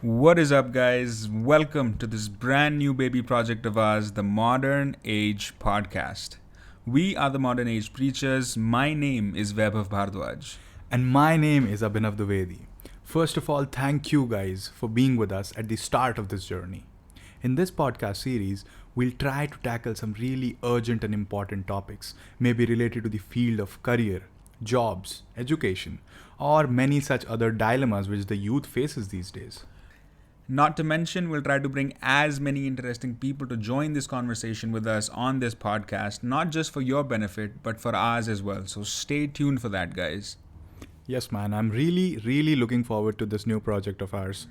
What is up, guys? Welcome to this brand new baby project of ours, the Modern Age Podcast. We are the Modern Age Preachers. My name is Vaibhav Bhardwaj. And my name is Abhinav Dwivedi. First of all, thank you guys for being with us at the start of this journey. In this podcast series, we'll try to tackle some really urgent and important topics, maybe related to the field of career, jobs, education, or many such other dilemmas which the youth faces these days. Not to mention, we'll try to bring as many interesting people to join this conversation with us on this podcast, not just for your benefit, but for ours as well. So stay tuned for that, guys. Yes, man, I'm really looking forward to this new project of ours.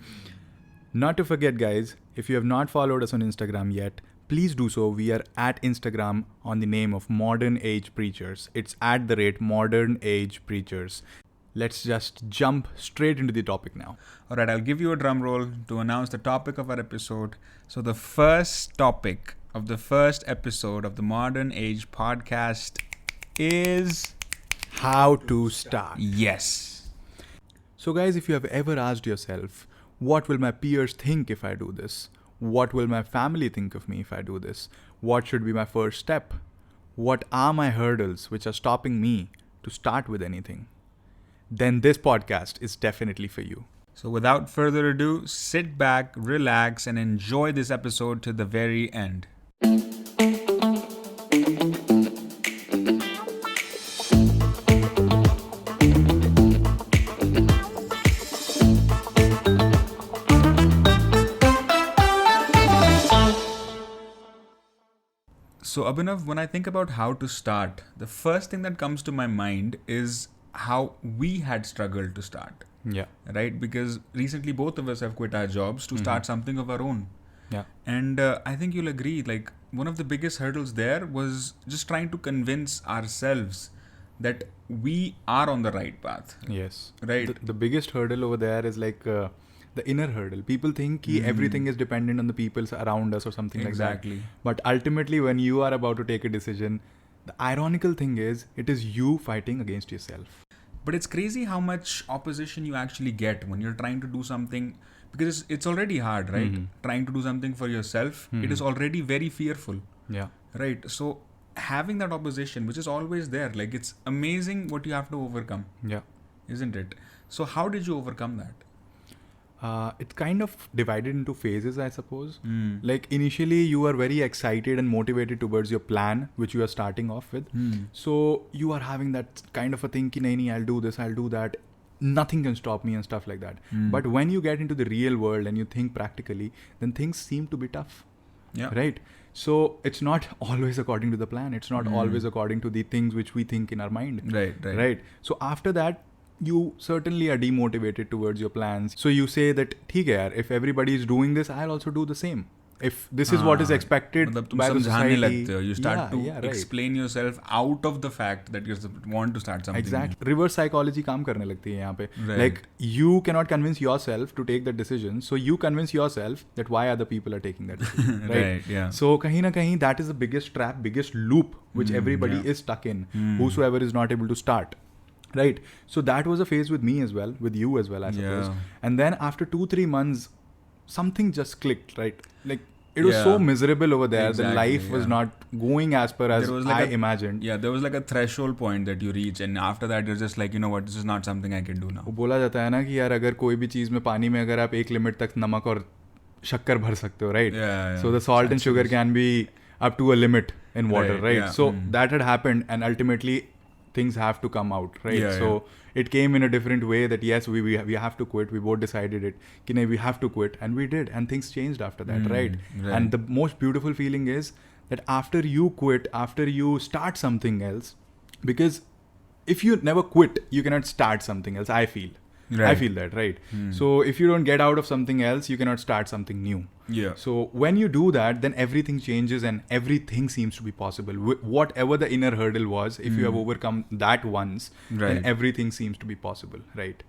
Not to forget, guys, if you have not followed us on Instagram yet, please do so. We are at Instagram on the name of Modern Age Preachers. It's at the rate Modern Age Preachers. Let's just jump straight into the topic now. All right, I'll give you a drum roll to announce the topic of our episode. So, the first topic of the first episode of the Modern Age Podcast is How to start. yes. So, guys, if you have ever asked yourself, what will my peers think if I do this? What will my family think of me if I do this? What should be my first step? What are my hurdles which are stopping me to start with anything? Then this podcast is definitely for you. So, without further ado, sit back, relax, and enjoy this episode to the very end. So, Abhinav, when I think about how to start, the first thing that comes to my mind is how we had struggled to start, Yeah. right? Because recently both of us have quit our jobs to start something of our own. Yeah. And I think you'll agree, like, one of the biggest hurdles there was just trying to convince ourselves that we are on the right path, Yes. right? The biggest hurdle over there is like the inner hurdle. People think ki everything is dependent on the people around us or something Exactly. like that. But ultimately, when you are about to take a decision, the ironical thing is it is you fighting against yourself. But it's crazy how much opposition you actually get when you're trying to do something, because it's already hard, right? Trying to do something for yourself, it is already very fearful, Yeah. right? So having that opposition, which is always there, like, it's amazing what you have to overcome, Yeah. isn't it? So how did you overcome that? It's kind of divided into phases, I suppose. Like initially, you are very excited and motivated towards your plan, which you are starting off with. So you are having that kind of a thing, ki nahi, I'll do this, I'll do that. Nothing can stop me and stuff like that. But when you get into the real world and you think practically, then things seem to be tough. Yeah. Right? So it's not always according to the plan. It's not always according to the things which we think in our mind. Right. So after that, you certainly are demotivated towards your plans. So you say that, ठीक है यार, if everybody is doing this, I'll also do the same. If this is what is expected मतलब तुम by the समझाने society. लगते हो. You start to right. explain yourself out of the fact that you want to start something Exactly. Reverse psychology काम करने लगती है यहाँ पे. Right. Like you cannot convince yourself to take that decision, so you convince yourself that why other people are taking that decision. new. Right, yeah. So kahin na kahin, that is the biggest trap, biggest loop which everybody is stuck in. Whosoever is not able to start. Right. So that was a phase with me as well, with you as well, I suppose. Yeah. And then after 2-3 months, something just clicked, right? Like it was so Yeah. miserable over there. Exactly, the life was yeah. not going as per as There was like I imagined. Yeah, there was like a threshold point that you reach, and after that you're just like, you know what, this is not something I can do now. वो बोला जाता है ना कि यार अगर कोई भी चीज़ में पानी में अगर आप एक लिमिट तक नमक और शक्कर भर सकते हो, right? Yeah. So the salt and sugar can be up to a limit in water, right? yeah. So that had happened, and ultimately things have to come out, right? Yeah, So it came in a different way that yes, we have to quit. We both decided it. कि नहीं, we have to quit, and we did, and things changed after that, right? And the most beautiful feeling is that after you quit, after you start something else, because if you never quit, you cannot start something else. I feel. I Right. feel that, right? So if you don't get out of something else, you cannot start something new. Yeah. So when you do that, then everything changes and everything seems to be possible. Whatever the inner hurdle was, if you have overcome that once, Right. then everything seems to be possible, right?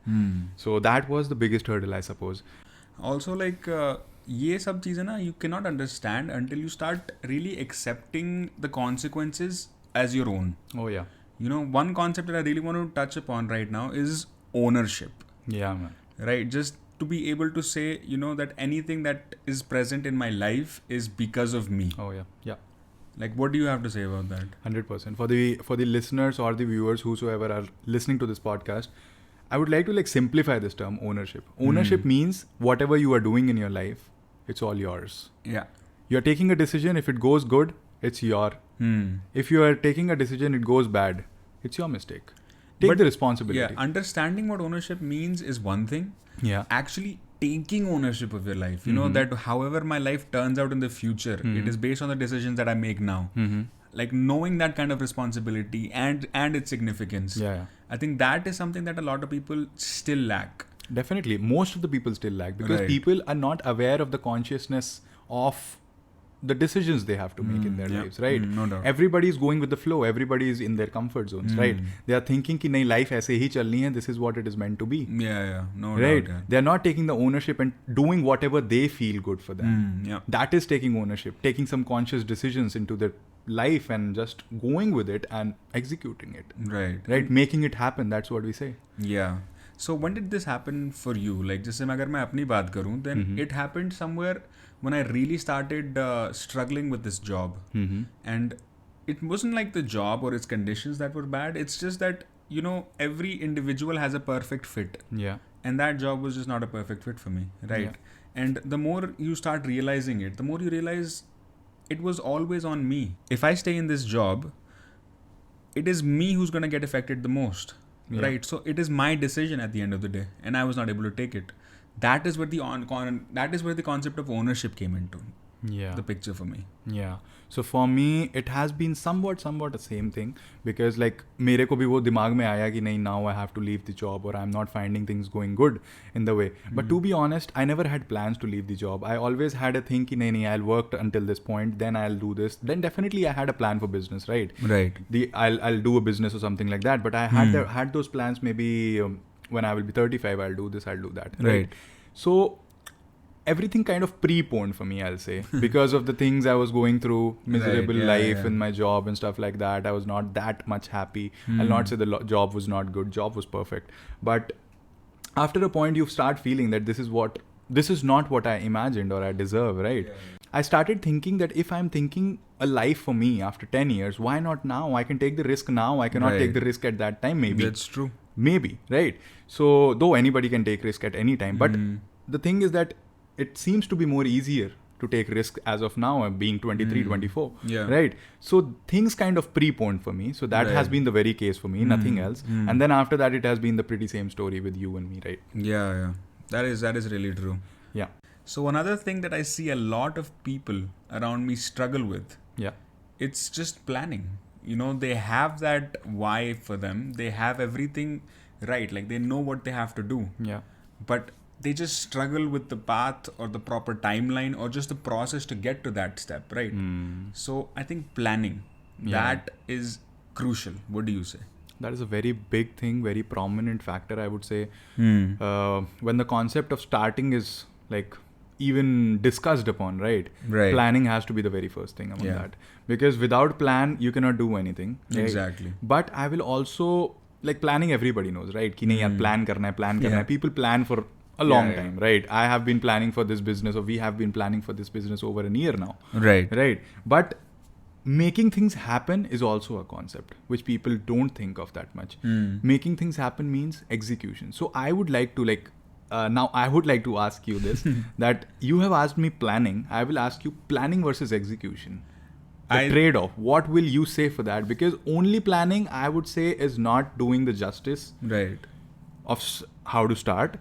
So that was the biggest hurdle, I suppose. Also, like, ये सब चीज़ें ना, you cannot understand until you start really accepting the consequences as your own. Oh yeah. You know, one concept that I really want to touch upon right now is ownership. Yeah, man. Right? Just to be able to say, you know, that anything that is present in my life is because of me. Oh yeah, yeah. Like, what do you have to say about that? 100%. For the listeners or the viewers, whosoever are listening to this podcast, I would like to like simplify this term ownership. Ownership means whatever you are doing in your life, it's all yours. Yeah. You are taking a decision. If it goes good, it's your. If you are taking a decision, it goes bad, it's your mistake. Take the responsibility. Yeah, understanding what ownership means is one thing. Yeah. Actually taking ownership of your life, you know, that however my life turns out in the future, it is based on the decisions that I make now. Like knowing that kind of responsibility and its significance. Yeah. I think that is something that a lot of people still lack. Definitely. Most of the people still lack because Right. people are not aware of the consciousness of the decisions they have to make in their yeah. lives, right? No doubt. Everybody is going with the flow. Everybody is in their comfort zones, right? They are thinking कि नहीं life ऐसे ही चलनी है. This is what it is meant to be. Yeah, no Right? doubt. They are not taking the ownership and doing whatever they feel good for them. Yeah. That is taking ownership, taking some conscious decisions into their life and just going with it and executing it. Right? Making it happen. That's what we say. Yeah. So when did this happen for you? Like, जैसे मैं अगर मैं अपनी बात करूँ, then it happened somewhere when I really started struggling with this job. And it wasn't like the job or its conditions that were bad. It's just that, you know, every individual has a perfect fit. Yeah. And that job was just not a perfect fit for me, right? And the more you start realizing it, the more you realize it was always on me. If I stay in this job, it is me who's going to get affected the most, right? So it is my decision at the end of the day, and I was not able to take it. That is where the concept of ownership came into the picture for me. Yeah. So for me, it has been somewhat the same thing because like मेरे को भी वो दिमाग में आया कि नहीं, now I have to leave the job or I'm not finding things going good in the way. But to be honest, I never had plans to leave the job. I always had a thing कि नहीं, I'll work until this point, then I'll do this. Then definitely I had a plan for business, right? Right. I'll do a business or something like that. But I had those plans maybe when I will be 35, I'll do this, I'll do that. Right. So everything kind of preponed for me, I'll say, because of the things I was going through, miserable life in my job and stuff like that. I was not that much happy. I'll not say the job was not good. Job was perfect. But after a point, you start feeling that this is not what I imagined or I deserve, right? I started thinking that if I'm thinking a life for me after 10 years, why not now? I can take the risk now. I cannot take the risk at that time, maybe. That's true. Maybe, right? So, though anybody can take risk at any time, but the thing is that it seems to be more easier to take risk as of now, being 23, 24, right? So things kind of preponed for me. So that has been the very case for me, nothing else. And then after that, it has been the pretty same story with you and me, right? Yeah. That is really true. Yeah. So another thing that I see a lot of people around me struggle with, it's just planning. You know, they have that why for them. They have everything right. Like they know what they have to do. Yeah. But they just struggle with the path or the proper timeline or just the process to get to that step, right? So I think planning, that is crucial. What do you say? That is a very big thing, very prominent factor, I would say. When the concept of starting is like even discussed upon, right? Planning has to be the very first thing among that. Because without plan, you cannot do anything. Right? Exactly. But I will also, like planning, everybody knows, right? कि नहीं यार plan करना है. People plan for a long time, right? I have been planning for this business, or we have been planning for this business over a year now. Right. But making things happen is also a concept which people don't think of that much. Making things happen means execution. So I would like to now I would like to ask you this, that you have asked me planning. I will ask you planning versus execution. The trade-off. What will you say for that? Because only planning, I would say, is not doing the justice of how to start.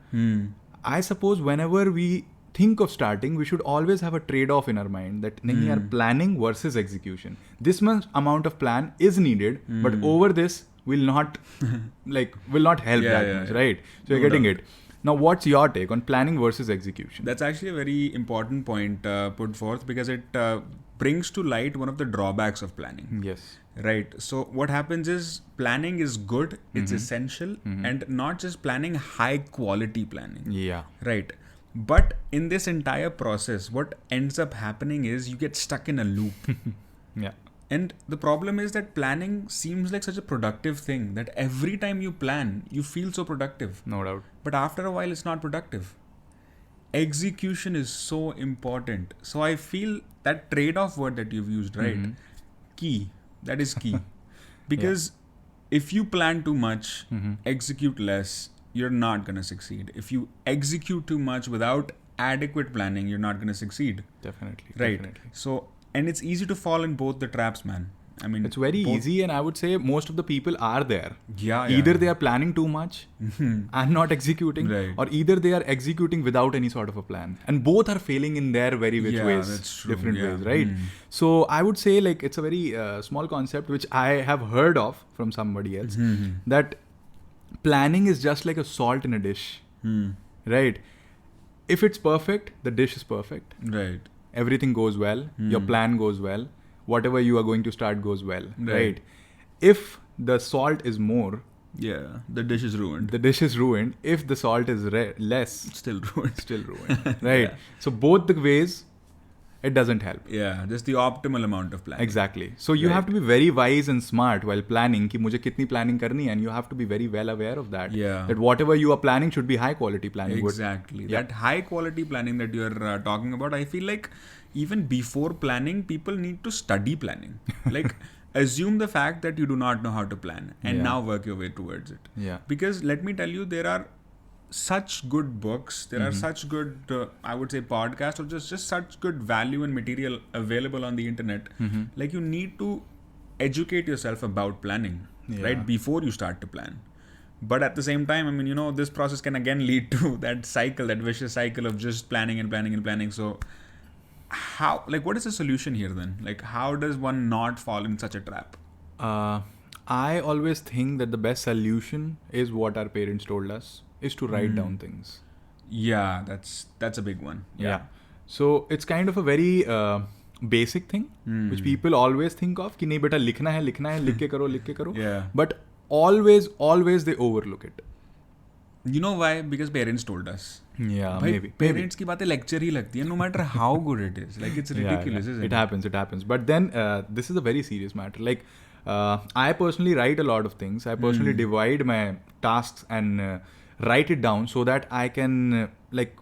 I suppose whenever we think of starting, we should always have a trade-off in our mind that nahi yaar, planning versus execution. This much amount of plan is needed, but over this will not help that much, right? So you're getting it. Now, what's your take on planning versus execution? That's actually a very important point put forth, because it brings to light one of the drawbacks of planning. Yes. Right. So what happens is planning is good, it's essential, and not just planning, high quality planning. Yeah. Right. But in this entire process, what ends up happening is you get stuck in a loop. Yeah. And the problem is that planning seems like such a productive thing that every time you plan, you feel so productive. No doubt. But after a while, it's not productive. execution is so important. So I feel that trade-off word that you've used, right? Key. That is key. Because if you plan too much, execute less, you're not going to succeed. If you execute too much without adequate planning, you're not going to succeed. Definitely. Right. Definitely. So, and it's easy to fall in both the traps, man. I mean, It's very easy, and I would say most of the people are there. Yeah. Either they are planning too much and not executing, Right. or either they are executing without any sort of a plan. And both are failing in their very which Yeah, ways, that's true. different Yeah. ways, right? So I would say like it's a very small concept which I have heard of from somebody else, that planning is just like a salt in a dish, right? If it's perfect, the dish is perfect. Right. Everything goes well, your plan goes well, whatever you are going to start goes well, Right. right? If the salt is more, Yeah. The dish is ruined. the dish is ruined. If the salt is less, Still ruined. still ruined, right? So both the ways, it doesn't help. Yeah. Just the optimal amount of planning. Exactly. So you have to be very wise and smart while planning कि मुझे कितनी planning करनी है, and you have to be very well aware of that. Yeah. That whatever you are planning should be high quality planning. Exactly. That high quality planning that you're talking about, I feel like even before planning, people need to study planning. Like, assume the fact that you do not know how to plan and now work your way towards it. Yeah. Because let me tell you, there are such good books, there are such good, I would say, podcasts, or just such good value and material available on the internet. Like, you need to educate yourself about planning, right? Before you start to plan. But at the same time, I mean, you know, this process can again lead to that cycle, that vicious cycle of just planning and planning and planning. So, how, like, what is the solution here then? Like, how does one not fall in such a trap? I always think that the best solution is what our parents told us, is to write down things. Yeah, that's a big one. Yeah. So it's kind of a very basic thing which people always think of कि नहीं बेटा लिखना है लिख के करो. Yeah. But always they overlook it. You know why? Because parents told us. Yeah, भाई, maybe. Parents की बातें lecture ही लगती है, no matter how good it is. Like, it's ridiculous, isn't it? It happens. But then this is a very serious matter. Like I personally write a lot of things. I personally divide my tasks and write it down so that I can like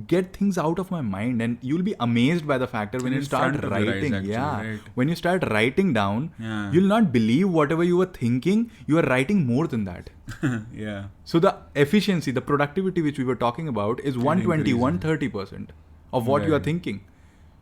get things out of my mind, and you'll be amazed by the factor when In you start front of your eyes, writing. actually, right. When you start writing down, Yeah. you'll not believe whatever you were thinking. You are writing more than that. Yeah. So the efficiency, the productivity which we were talking about is 120-130% of what you are Right. thinking.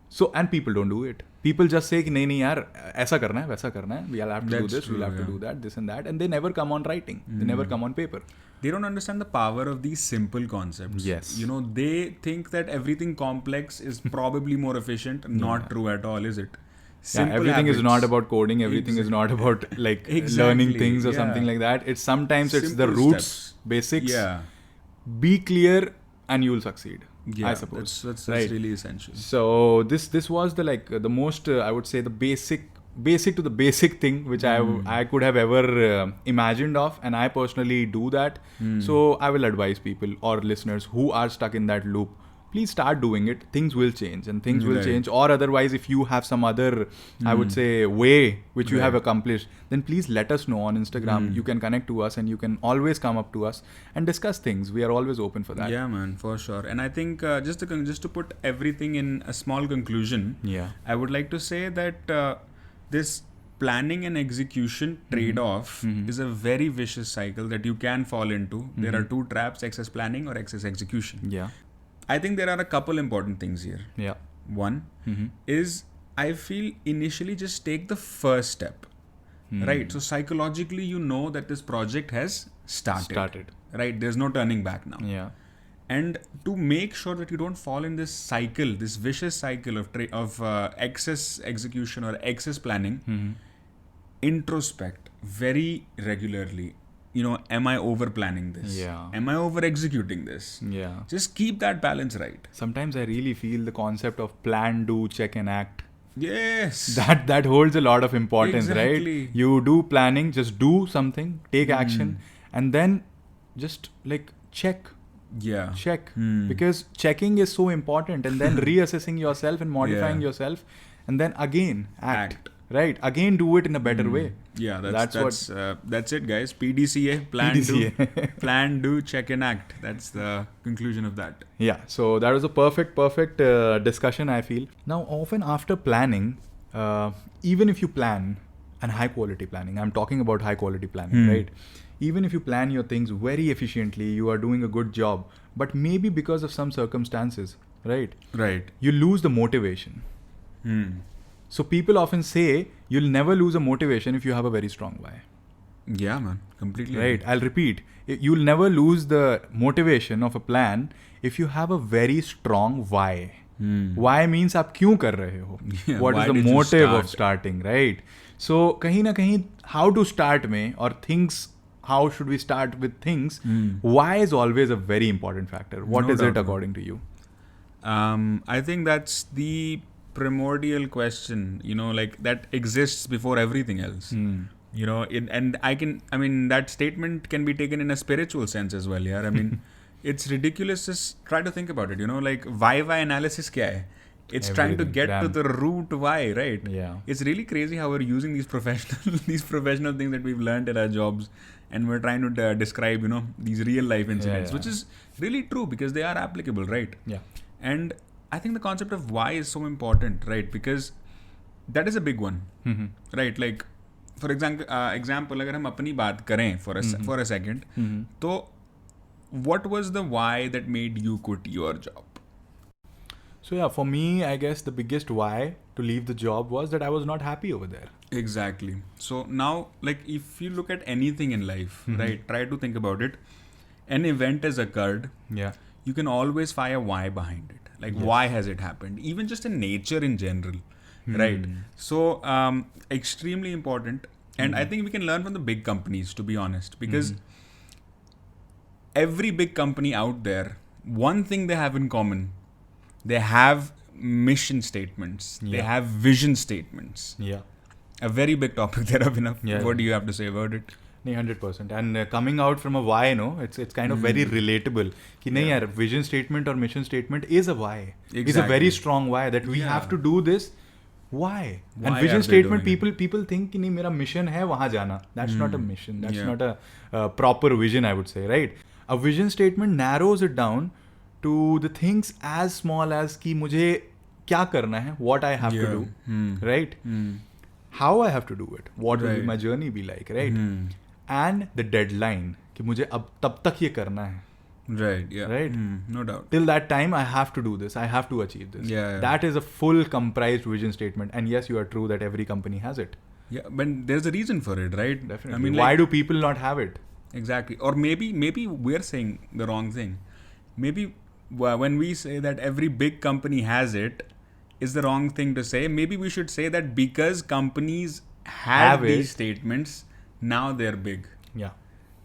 So, and people don't do it. People just say कि नहीं यार ऐसा करना है वैसा करना है, we'll have to do That's this, we'll true, have to do that, this and that, and they never come on writing. They never come on paper. They don't understand the power of these simple concepts. Yes. You know, they think that everything complex is probably more efficient. Not true at all, is it? Simple Everything is habits. not about coding. Everything is not about like learning things or something like that. It's sometimes it's the Simple roots, steps. basics. Yeah. Be clear and you'll succeed. Yeah, I suppose. that's Right. really essential. So this was the like the most I would say the basic to the basic thing which I could have ever imagined of, and I personally do that. So I will advise people or listeners who are stuck in that loop, please start doing it. Things will change, and things will Right. change. Or otherwise, if you have some other I would say way which you have Right. accomplished, then please let us know on Instagram. You can connect to us, and you can always come up to us and discuss things. We are always open for that. Yeah, man, for sure. And I think just to put everything in a small conclusion, Yeah. I would like to say that this planning and execution trade-off is a very vicious cycle that you can fall into. There are two traps: excess planning or excess execution. Yeah. I think there are a couple important things here. Yeah. One is, I feel, initially just take the first step. Right? So psychologically, you know that this project has started. Right? There's no turning back now. Yeah. And to make sure that you don't fall in this cycle, this vicious cycle of excess execution or excess planning, introspect very regularly. You know, am I over planning this? Yeah. Am I over executing this? Yeah. Just keep that balance right. Sometimes I really feel the concept of plan, do, check, and act. Yes. That holds a lot of importance, Exactly. right? You do planning, just do something, take action, and then just like check. Yeah. Because checking is so important, and then reassessing yourself and modifying yourself, and then again act. Right? Again do it in a better way. Yeah, that's it, guys. PDCA, plan, PDCA. do, plan, do, check, and act. That's the conclusion of that. Yeah, so that was a perfect discussion, I feel. Now, often after planning, even if you plan, and high quality planning, I'm talking about high quality planning, right? Even if you plan your things very efficiently, you are doing a good job, but maybe because of some circumstances, right? Right. You lose the motivation. So people often say you'll never lose a motivation if you have a very strong why. Yeah, man. Completely. Right. I'll repeat. You'll never lose the motivation of a plan if you have a very strong why. Why means आप क्यों कर रहे हो? Yeah, What why is the did you motive of start? starting, right? So कहीं ना कहीं how to start में or things, how should we start with things? Why is always a very important factor. What No is doubt, it man. according to you? I think that's the primordial question, like that exists before everything else. That statement can be taken in a spiritual sense as well. Yeah, I mean, it's ridiculous. Just try to think about it. Like why analysis kya hai? It's trying to Everything, get to damn. the root why, right? Yeah. It's really crazy how we're using these professional things that we've learned at our jobs, and we're trying to describe, these real life incidents, yeah. which is really true because they are applicable, right? Yeah. And I think the concept of why is so important, right? Because that is a big one, right? Like, for example, अगर हम अपनी बात करें for a second, तो what was the why that made you quit your job? So yeah, for me, I guess the biggest why to leave the job was that I was not happy over there. Exactly. So now, like, if you look at anything in life, right, try to think about it. An event has occurred. Yeah. You can always find a why behind it. Like, why has it happened? Even just in nature in general, right? So, extremely important. And I think we can learn from the big companies, to be honest, because every big company out there, one thing they have in common, they have mission statements. They have vision statements. Yeah. A very big topic there, Abhinav. Yeah. What do you have to say about it? 100%. And coming out from a why, it's kind of very relatable. कि नहीं यार, vision statement or mission statement is a why. It's a very strong why that we have to do this. Why? And Why vision are they statement, doing people think कि नहीं मेरा mission है वहाँ जाना. That's not a mission. That's Yeah. not a proper vision, I would say, right? A vision statement narrows it down to the things as small as कि मुझे क्या करना है, what I have to do, right? How I have to do it, what will my journey be like, right? And the deadline कि मुझे अब तब तक ये करना है. Right, yeah. Right? No doubt. Till that time, I have to do this. I have to achieve this. Yeah. That is a full comprised vision statement. And yes, you are true that every company has it. Yeah, but there's a reason for it, right? Definitely. I mean, why do people not have it? Exactly. Or maybe we're saying the wrong thing. Maybe when we say that every big company has it, is the wrong thing to say. Maybe we should say that because companies have these statements, now they're big. Yeah.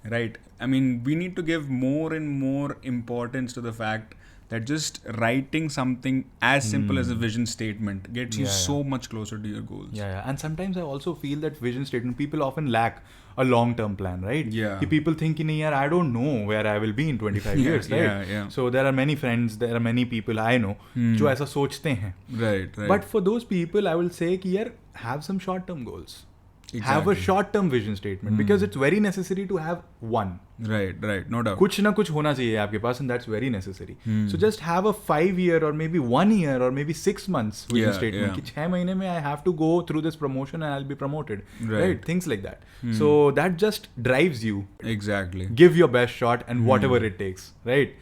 Right. I mean, we need to give more and more importance to the fact that just writing something as simple as a vision statement gets you so much closer to your goals. Yeah. And sometimes I also feel that vision statement, people often lack a long-term plan, right? Yeah. People think, yaar, I don't know where I will be in 25 years, right? Yeah. So there are many friends, there are many people I know जो ऐसा सोचते हैं. Right. But for those people, I will say कि यार, have some short-term goals. Exactly. Have a short-term vision statement because it's very necessary to have one. Right. No doubt. कुछ ना कुछ होना चाहिए आपके पास, and that's very necessary. So just have a 5-year or maybe 1 year or maybe 6 months vision statement. कि 6 महीने में I have to go through this promotion and I'll be promoted. Right? Things like that. So that just drives you. Exactly. Give your best shot and whatever it takes. Right?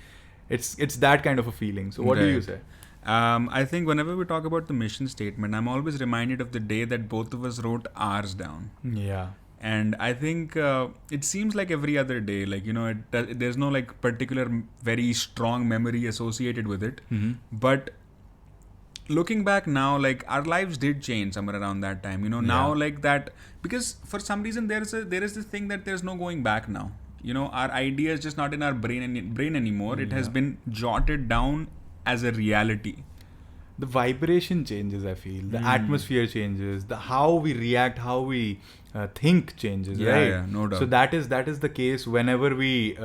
It's that kind of a feeling. So what do you say? I think whenever we talk about the mission statement, I'm always reminded of the day that both of us wrote ours down. Yeah. And I think it seems like every other day, like, there's no like particular very strong memory associated with it. But looking back now, like our lives did change somewhere around that time, now like that, because for some reason there is this thing that there's no going back now. Our idea is just not in our brain anymore. It has been jotted down as a reality. The vibration changes, I feel. The atmosphere changes. The how we react, how we think changes, right? Yeah, no doubt. So that is the case whenever we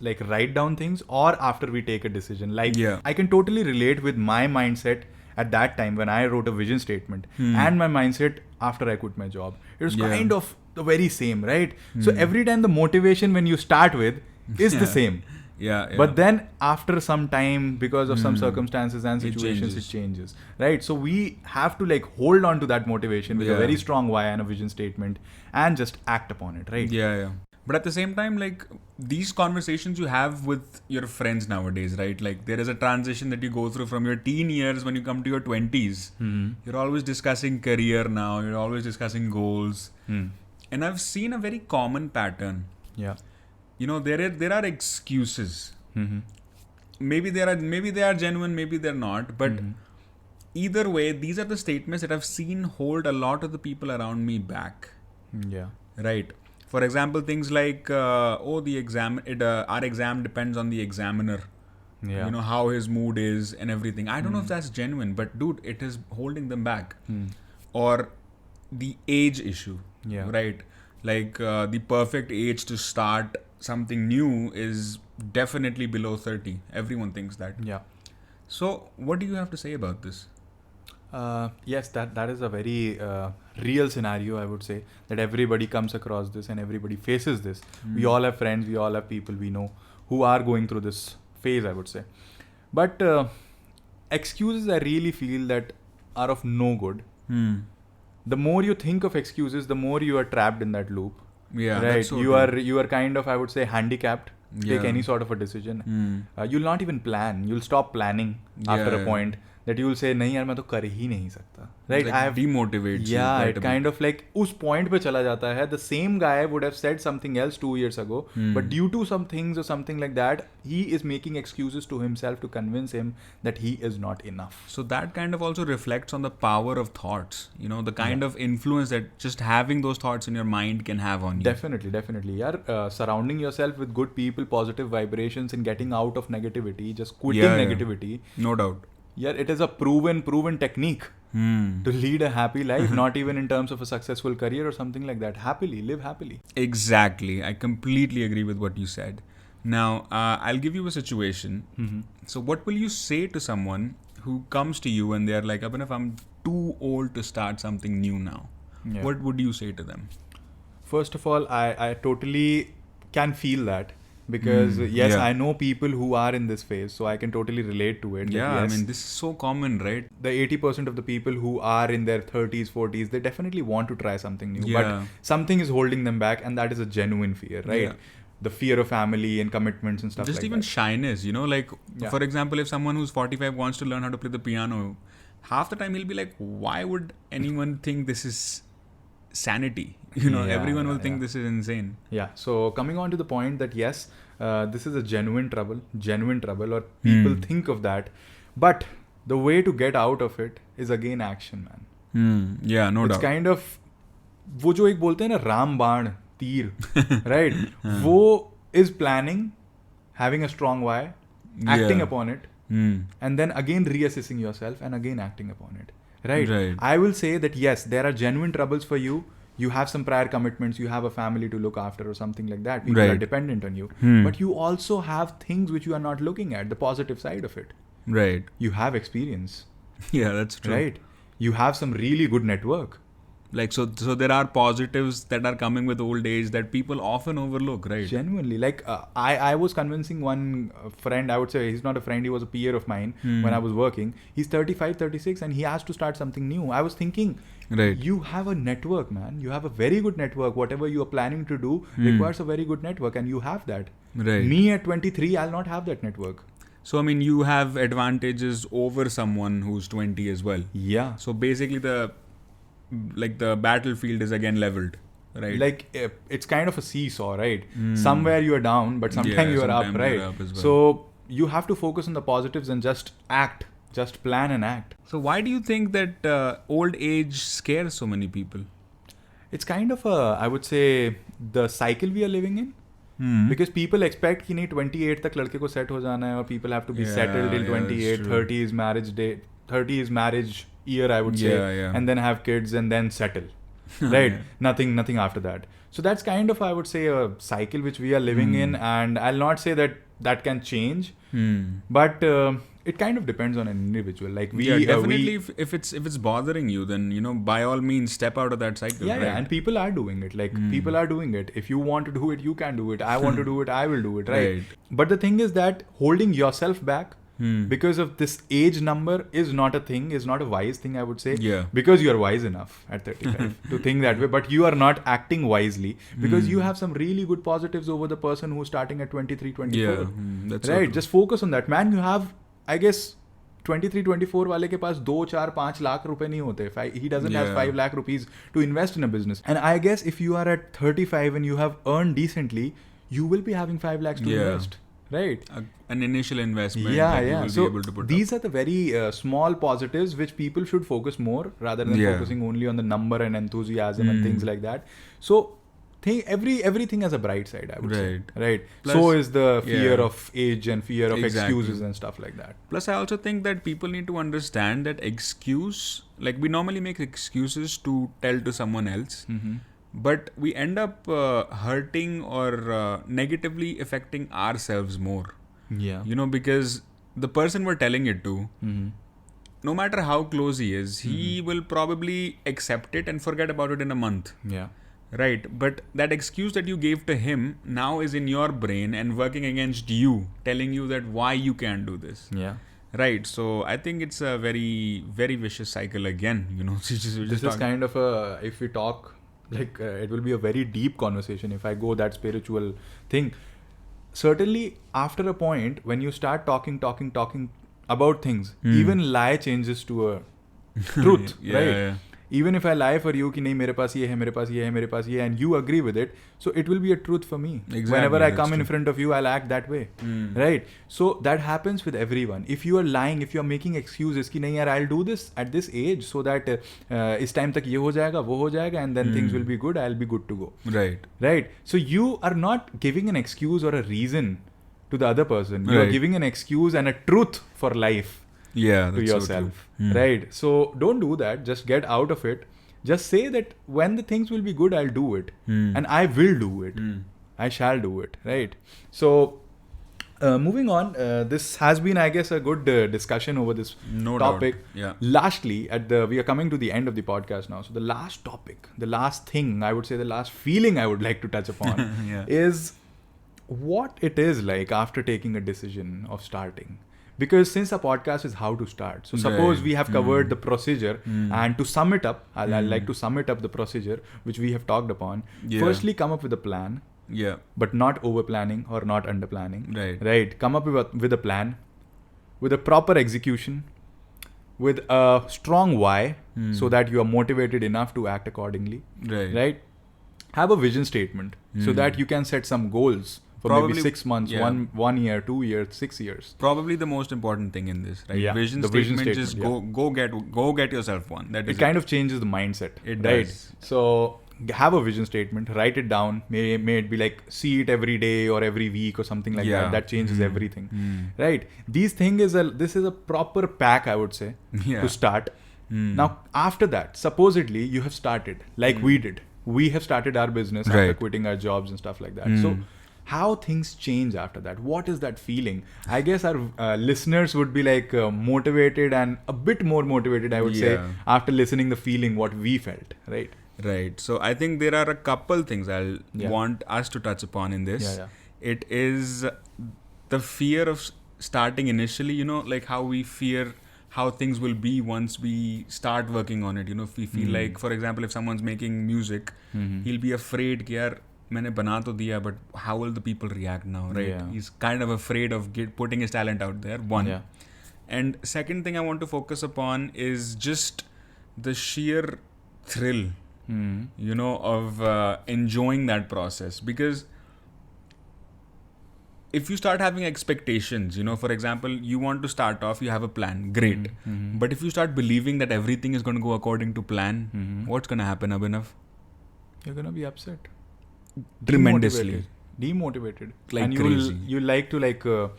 like write down things or after we take a decision. Like I can totally relate with my mindset at that time when I wrote a vision statement and my mindset after I quit my job. It was kind of the very same, right? So every time the motivation when you start with is the same. Yeah. But then after some time, because of some circumstances and situations, it changes, right? So we have to like hold on to that motivation with a very strong why and a vision statement and just act upon it, right? Yeah. But at the same time, like these conversations you have with your friends nowadays, right? Like there is a transition that you go through from your teen years when you come to your 20s. You're always discussing career now. You're always discussing goals. And I've seen a very common pattern. Yeah. You know, there are excuses. Maybe they are genuine, maybe they're not. But either way, these are the statements that I've seen hold a lot of the people around me back. Yeah. Right. For example, things like, our exam depends on the examiner. Yeah. You know, how his mood is and everything. I don't know if that's genuine, but dude, it is holding them back. Or the age issue. Yeah. Right. Like the perfect age to start something new is definitely below 30. Everyone thinks that. Yeah. So what do you have to say about this? Yes, that is a very real scenario, I would say, that everybody comes across this and everybody faces this. We all have friends, we all have people we know who are going through this phase, I would say. But excuses, I really feel that are of no good. The more you think of excuses, the more you are trapped in that loop. Yeah, right. that's so You are kind of, I would say, handicapped to take Yeah. any sort of a decision. You'll not even plan. You'll stop planning after a Yeah. point. That you will say, नहीं यार मैं तो कर ही नहीं सकता. Right? Like I have demotivates you yeah, quite it a kind of like उस point पे चला जाता है. The same guy would have said something else 2 years ago, but due to some things or something like that, he is making excuses to himself to convince him that he is not enough. So that kind of also reflects on the power of thoughts, you know, the kind of influence that just having those thoughts in your mind can have on you. Definitely. Yeah, surrounding yourself with good people, positive vibrations, and getting out of negativity, just quitting Yeah. negativity. No doubt. Yeah, it is a proven technique to lead a happy life, not even in terms of a successful career or something like that. Live happily. Exactly. I completely agree with what you said. Now, I'll give you a situation. So what will you say to someone who comes to you and they're like, Abhinav, I'm too old to start something new now? Yeah. What would you say to them? First of all, I totally can feel that. Because yes, yeah. I know people who are in this phase, so I can totally relate to it. Yeah, Yes, I mean, this is so common, right? the 80% of the people who are in their 30s, 40s, they definitely want to try something new, Yeah. but something is holding them back, and that is a genuine fear, right? Yeah. The fear of family and commitments and stuff Just like even that. shyness, you know, like, Yeah. for example, if someone who's 45 wants to learn how to play the piano, half the time he'll be like, why would anyone think this is sanity? You know, Yeah, everyone will yeah, think yeah. this is insane. Yeah, so coming on to the point that yes, this is a genuine trouble, or people think of that, but the way to get out of it is again action, man. Yeah, no It's doubt. kind of वो जो एक बोलते हैं ना रामबाण तीर, right? वो is planning, having a strong why, acting Yeah. upon it, and then again reassessing yourself and again acting upon it, right? Right. I will say that yes, there are genuine troubles for you. You have some prior commitments, you have a family to look after or something like that. People are Right. dependent on you. But you also have things which you are not looking at, the positive side of it. Right. You have experience, Yeah, that's true. right? You have some really good network. Like, so there are positives that are coming with old age that people often overlook, right? Genuinely, like I was convincing one friend, I would say he's not a friend, he was a peer of mine when I was working. He's 35, 36 and he has to start something new. I was thinking, Right. you have a network, man. You have a very good network. Whatever you are planning to do requires a very good network, and you have that. Right. Me at 23, I'll not have that network. So, I mean, you have advantages over someone who's 20 as well. Yeah. So basically the battlefield is again leveled, right? Like it's kind of a seesaw, right? Somewhere you are down, but sometimes you are up, sometime right? you're up as well. So you have to focus on the positives and just act, just plan and act. So why do you think that old age scares so many people? It's kind of I would say, the cycle we are living in. Because people expect कि नहीं 28 तक लड़के को set हो जाना है, और people have to be settled till 28, it's 30 is marriage day, 30 is marriage year, I would say, Yeah. and then have kids and then settle, right? Nothing after that. So that's kind of, I would say, a cycle which we are living in, and I'll not say that can change, but it kind of depends on an individual. Like definitely. If it's bothering you, then by all means step out of that cycle. Yeah, right? And people are doing it. Like people are doing it. If you want to do it, you can do it. I want to do it, I will do it. Right. But the thing is that holding yourself back because of this age number is not a thing, is not a wise thing, I would say. Yeah. Because you are wise enough at 35 to think that way, but you are not acting wisely because you have some really good positives over the person who's starting at 23, 24. Yeah. That's right. so Just focus on that. Man, you have, I guess, 23-24 वाले के पास 2-4-5 लाख रुपए नहीं होते. He doesn't have 5 lakh rupees to invest in a business. And I guess if you are at 35 and you have earned decently, you will be having 5 lakhs to invest. Right. An initial investment. Yeah. You will So be able to put these are the very small positives which people should focus more rather than focusing only on the number and enthusiasm and things like that. So everything has a bright side, I would say. Right. Plus, so is the fear of age and fear of excuses and stuff like that. Plus, I also think that people need to understand that like we normally make excuses to tell to someone else. But we end up hurting or negatively affecting ourselves more. Yeah. Because the person we're telling it to, no matter how close he is, he will probably accept it and forget about it in a month. Yeah. Right. But that excuse that you gave to him now is in your brain and working against you, telling you that why you can't do this. Yeah. Right. So I think it's a very, very vicious cycle again. This is kind of a, if we talk, like it will be a very deep conversation if I go that spiritual thing. Certainly after a point when you start talking about things, even lie changes to a truth. Right. Yeah. Even if I lie for you कि नहीं मेरे पास ये है मेरे पास ये है मेरे पास ये है, and you agree with it, so it will be a truth for me. Exactly, whenever I come in front of you, I'll act that way. Right. So that happens with everyone. If you are lying, if you are making excuses कि नहीं यार I'll do this at this age so that इस time तक ये हो जाएगा वो हो जाएगा and then things will be good, I'll be good to go. Right. So you are not giving an excuse or a reason to the other person. You are giving an excuse and a truth for life. That's to yourself. Right. So don't do that. Just get out of it. Just say that when the things will be good, I'll do it. And I will do it. I shall do it. Right. So moving on, this has been, I guess, a good discussion over this topic. Yeah. Lastly, we are coming to the end of the podcast now. So the last topic, the last thing, I would say the last feeling I would like to touch upon is what it is like after taking a decision of starting. Because since our podcast is how to start, so suppose we have covered the procedure, and to sum it up, I'd like to sum it up the procedure which we have talked upon. Firstly, come up with a plan, but not over planning or not under planning. Right. Come up with a plan, with a proper execution, with a strong why, so that you are motivated enough to act accordingly. Right. Have a vision statement so that you can set some goals. For probably, maybe 6 months, 1 year, 2 years, 6 years. Probably the most important thing in this, right? Yeah, vision statement. Just go get yourself one. That is it kind of changes the mindset. It does. So have a vision statement, write it down. May it be like see it every day or every week or something like that. That changes everything. Right? This is a proper pack, I would say, to start. Now after that, supposedly you have started like we did. We have started our business after quitting our jobs and stuff like that. So how things change after that? What is that feeling? I guess our listeners would be like motivated and a bit more motivated, I would say, after listening the feeling what we felt, right? Right. So I think there are a couple things I'll want us to touch upon in this. It is the fear of starting initially, like how we fear how things will be once we start working on it. If we feel like, for example, if someone's making music, he'll be afraid कि यार मैंने बना तो दिया, but how will the people react now, right? He's kind of afraid of putting his talent out there, one. And second thing I want to focus upon is just the sheer thrill, of enjoying that process. Because if you start having expectations, for example, you want to start off, you have a plan, great. But if you start believing that everything is going to go according to plan, what's going to happen, Abhinav? You're going to be upset. Tremendously demotivated, like and crazy. you like to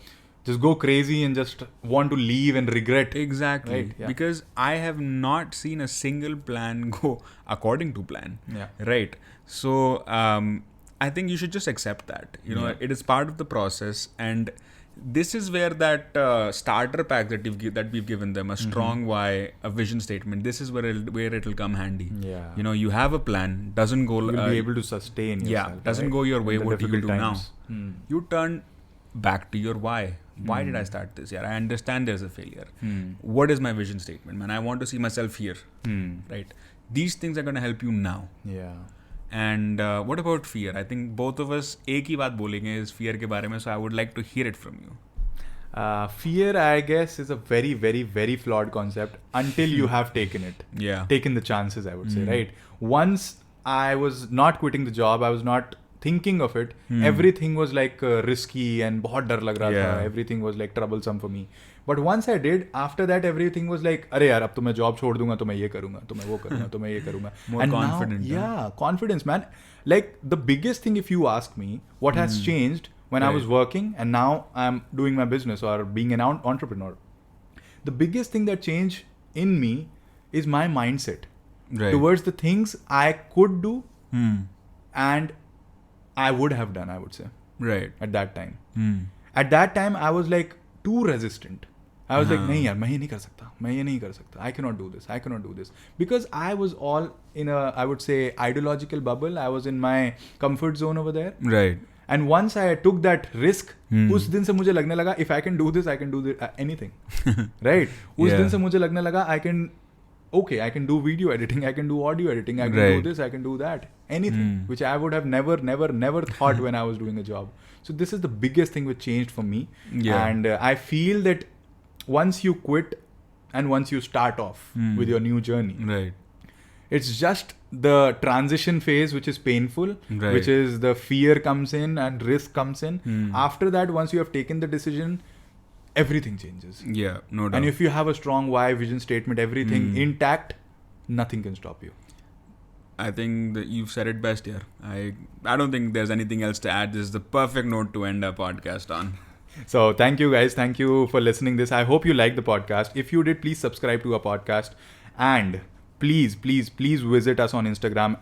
just go crazy and just want to leave and regret. Exactly. Right? Because I have not seen a single plan go according to plan. Right. So I think you should just accept that. It is part of the process, and this is where that starter pack that we've given them, a strong why, a vision statement. This is where it'll come handy. Yeah. You know, you have a plan. Doesn't go. You'll be able to sustain yourself. Yeah. Doesn't right? go your way. In the What do you do difficult now? times. You turn back to your why. Why did I start this? Yeah, I understand there's a failure. What is my vision statement, man? I want to see myself here. Right. These things are going to help you now. Yeah. And what about fear? I think both of us एक ही बात बोलेंगे इस fear के बारे में. So I would like to hear it from you. Fear, I guess, is a very, very, very flawed concept until you have taken it. Yeah. Taken the chances, I would say, right? Once I was not quitting the job, I was not thinking of it. Everything was like risky and बहुत डर लग रहा था. Everything was like troublesome for me. But once I did, after that everything was like, अरे यार अब तो मैं job छोड़ दूंगा तो मैं ये करूँगा, तो मैं वो करूँगा, तो मैं ये करूँगा. More and confident. Now, yeah, confidence, man. Like the biggest thing, if you ask me, what has changed when I was working and now I'm doing my business or being an entrepreneur. The biggest thing that changed in me is my mindset towards the things I could do and I would have done, I would say. Right. At that time. At that time, I was like too resistant. I was like, नहीं यार, मैं ये नहीं कर सकता. मैं ये नहीं कर सकता. I cannot do this. I cannot do this. Because I was all in a, I would say, ideological bubble. I was in my comfort zone over there. Right. And once I took that risk, उस दिन से मुझे लगने लगा, if I can do this, I can do anything. Right? उस दिन से मुझे लगने लगा, I can do video editing, I can do audio editing, I can do this, I can do that. Anything, which I would have never thought when I was doing a job. So this is the biggest thing which changed for me. Yeah. And I feel that once you quit and once you start off with your new journey, Right. it's just the transition phase which is painful, Right. which is the fear comes in and risk comes in. After that, once you have taken the decision, everything changes. Yeah, no doubt. And if you have a strong why, vision statement, everything intact, nothing can stop you. I think that you've said it best here. I don't think there's anything else to add. This is the perfect note to end our podcast on. So thank you guys. Thank you for listening this. I hope you liked the podcast. If you did, please subscribe to our podcast. And please visit us on Instagram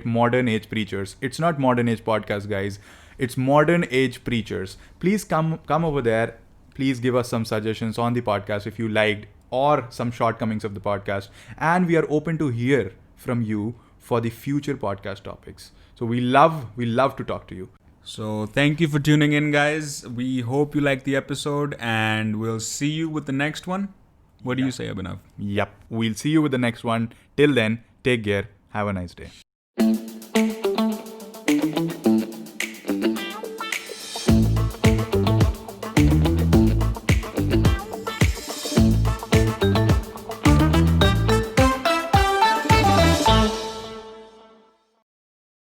@Modern Age Preachers. It's not Modern Age Podcast, guys. It's Modern Age Preachers. Please come over there. Please give us some suggestions on the podcast if you liked or some shortcomings of the podcast. And we are open to hear from you for the future podcast topics. So we love to talk to you. So thank you for tuning in, guys. We hope you liked the episode and we'll see you with the next one. What do you say, Abhinav? Yep. We'll see you with the next one. Till then, take care. Have a nice day.